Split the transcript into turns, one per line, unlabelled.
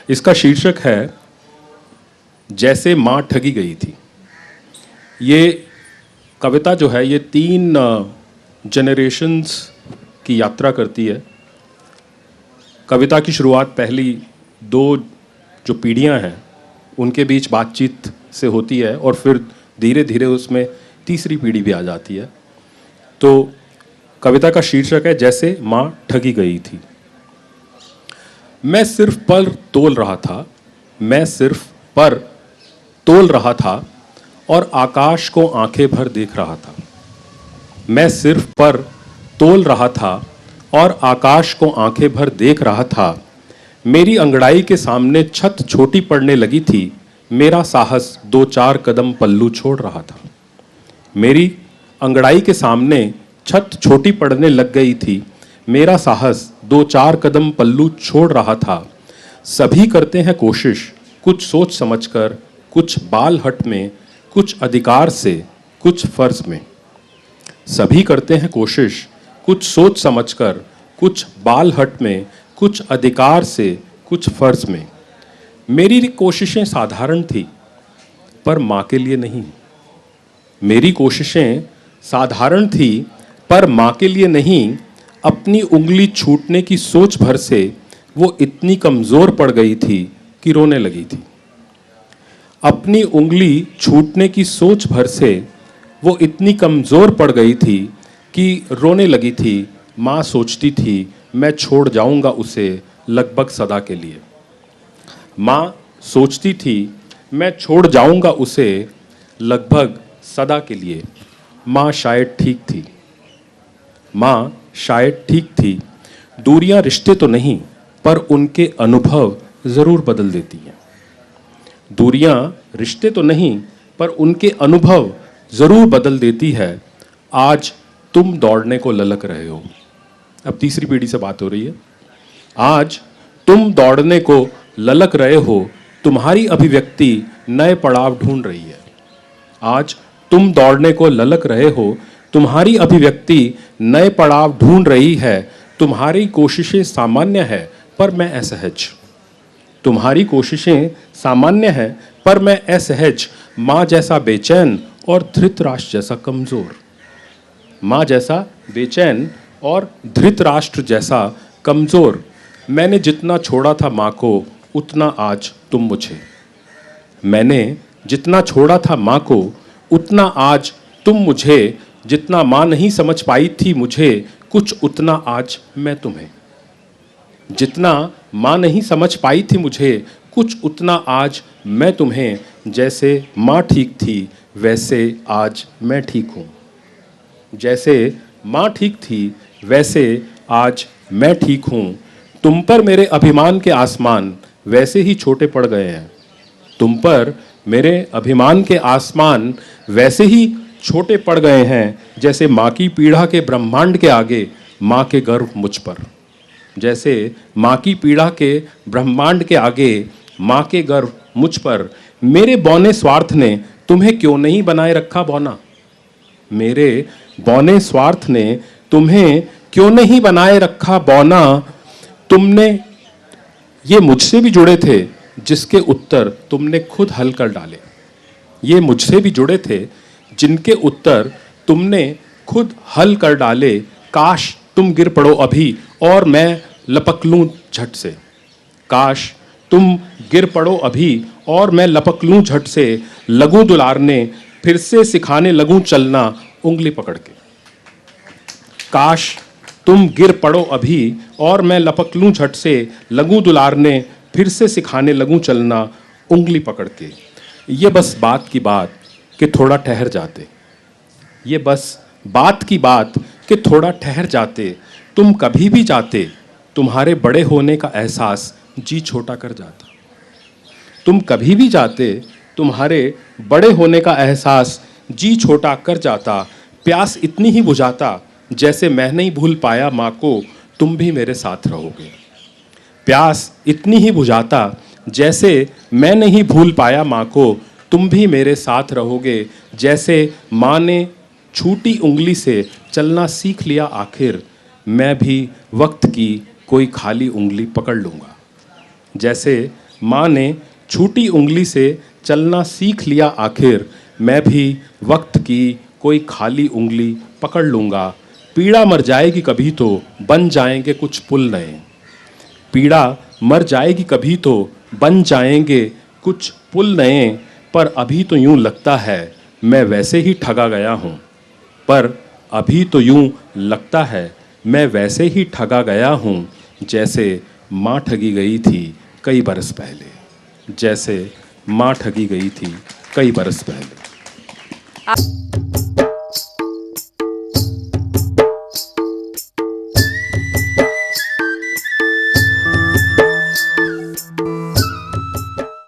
इसका शीर्षक है जैसे माँ ठगी गई थी। ये कविता जो है ये 3 जनरेशन्स की यात्रा करती है। कविता की शुरुआत पहली 2 जो पीढ़ियाँ हैं उनके बीच बातचीत से होती है और फिर धीरे धीरे उसमें तीसरी पीढ़ी भी आ जाती है। तो कविता का शीर्षक है जैसे माँ ठगी गई थी। मैं सिर्फ पर तोल रहा था, मैं सिर्फ पर तोल रहा था और आकाश को आंखें भर देख रहा था। मैं सिर्फ पर तोल रहा था और आकाश को आंखें भर देख रहा था। मेरी अंगड़ाई के सामने छत छोटी पड़ने लगी थी, मेरा साहस 2-4 कदम पल्लू छोड़ रहा था। मेरी अंगड़ाई के सामने छत छोटी पड़ने लग गई थी, मेरा साहस 2-4 कदम पल्लू छोड़ रहा था। सभी करते हैं कोशिश, कुछ सोच समझकर, कुछ बाल हट में, कुछ अधिकार से, कुछ फर्ज में। सभी करते हैं कोशिश, कुछ सोच समझकर, कुछ बाल हट में, कुछ अधिकार से, कुछ फर्ज में। मेरी कोशिशें साधारण थी पर माँ के लिए नहीं। मेरी कोशिशें साधारण थी पर माँ के लिए नहीं। अपनी उंगली छूटने की सोच भर से वो इतनी कमज़ोर पड़ गई थी कि रोने लगी थी। अपनी उंगली छूटने की सोच भर से वो इतनी कमज़ोर पड़ गई थी कि रोने लगी थी। माँ सोचती थी मैं छोड़ जाऊंगा उसे लगभग सदा के लिए। माँ सोचती थी मैं छोड़ जाऊंगा उसे लगभग सदा के लिए। माँ शायद ठीक थी, माँ शायद ठीक थी। दूरियां रिश्ते तो नहीं पर उनके अनुभव ज़रूर बदल देती हैं। दूरियां रिश्ते तो नहीं पर उनके अनुभव ज़रूर बदल देती है। आज तुम दौड़ने को ललक रहे हो। अब तीसरी पीढ़ी से बात हो रही है। आज तुम दौड़ने को ललक रहे हो, तुम्हारी अभिव्यक्ति नए पड़ाव ढूंढ रही है। आज तुम दौड़ने को ललक रहे हो, तुम्हारी अभिव्यक्ति नए पड़ाव ढूंढ रही है। तुम्हारी कोशिशें सामान्य है पर मैं असहज। तुम्हारी कोशिशें सामान्य है पर मैं असहज। माँ जैसा बेचैन और धृतराष्ट्र जैसा कमज़ोर। माँ जैसा बेचैन और धृतराष्ट्र जैसा कमज़ोर। मैंने जितना छोड़ा था माँ को उतना आज तुम मुझे। मैंने जितना छोड़ा था माँ को उतना आज तुम मुझे। जितना माँ नहीं समझ पाई थी मुझे कुछ उतना आज मैं तुम्हें। जितना माँ नहीं समझ पाई थी मुझे कुछ उतना आज मैं तुम्हें। जैसे माँ ठीक थी वैसे आज मैं ठीक हूँ। जैसे माँ ठीक थी वैसे आज मैं ठीक हूँ। तुम पर मेरे अभिमान के आसमान वैसे ही छोटे पड़ गए हैं। तुम पर मेरे अभिमान के आसमान वैसे ही छोटे पड़ गए हैं। जैसे माँ की पीड़ा के ब्रह्मांड के आगे माँ के गर्व मुझ पर। जैसे माँ की पीड़ा के ब्रह्मांड के आगे माँ के गर्व मुझ पर। मेरे बौने स्वार्थ ने तुम्हें क्यों नहीं बनाए रखा बौना। मेरे बौने स्वार्थ ने तुम्हें क्यों नहीं बनाए रखा बौना। तुमने ये मुझसे भी जुड़े थे जिसके उत्तर तुमने खुद हल कर डाले। ये मुझसे भी जुड़े थे जिनके उत्तर तुमने खुद हल कर डाले। काश तुम गिर पड़ो अभी और मैं लपक लूं झट से। काश तुम गिर पड़ो अभी और मैं लपक लूं झट से। लगूं दुलारने फिर से सिखाने लगूं चलना उंगली पकड़ के। काश तुम गिर पड़ो अभी और मैं लपक लूं झट से। लगूं दुलारने फिर से सिखाने लगूं चलना उंगली पकड़ के। ये बस बात की बात कि थोड़ा ठहर जाते। ये बस बात की बात कि थोड़ा ठहर जाते। तुम कभी भी जाते तुम्हारे बड़े होने का एहसास जी छोटा कर जाता। तुम कभी भी जाते तुम्हारे बड़े होने का एहसास जी छोटा कर जाता। प्यास इतनी ही बुझाता जैसे मैं नहीं भूल पाया माँ को तुम भी मेरे साथ रहोगे। प्यास इतनी ही बुझाता जैसे मैं नहीं भूल पाया माँ को तुम भी मेरे साथ रहोगे। जैसे माँ ने छूटी उंगली से चलना सीख लिया आखिर, मैं भी वक्त की कोई खाली उंगली पकड़ लूँगा। जैसे माँ ने छूटी उंगली से चलना सीख लिया आखिर, मैं भी वक्त की कोई खाली उंगली पकड़ लूँगा। पीड़ा मर जाएगी कभी तो बन जाएंगे कुछ पुल नए। पीड़ा मर जाएगी कभी तो बन जाएंगे कुछ पुल नए। पर अभी तो यूं लगता है मैं वैसे ही ठगा गया हूँ। पर अभी तो यूं लगता है मैं वैसे ही ठगा गया हूँ, जैसे माँ ठगी गई थी कई बरस पहले। जैसे माँ ठगी गई थी कई बरस पहले।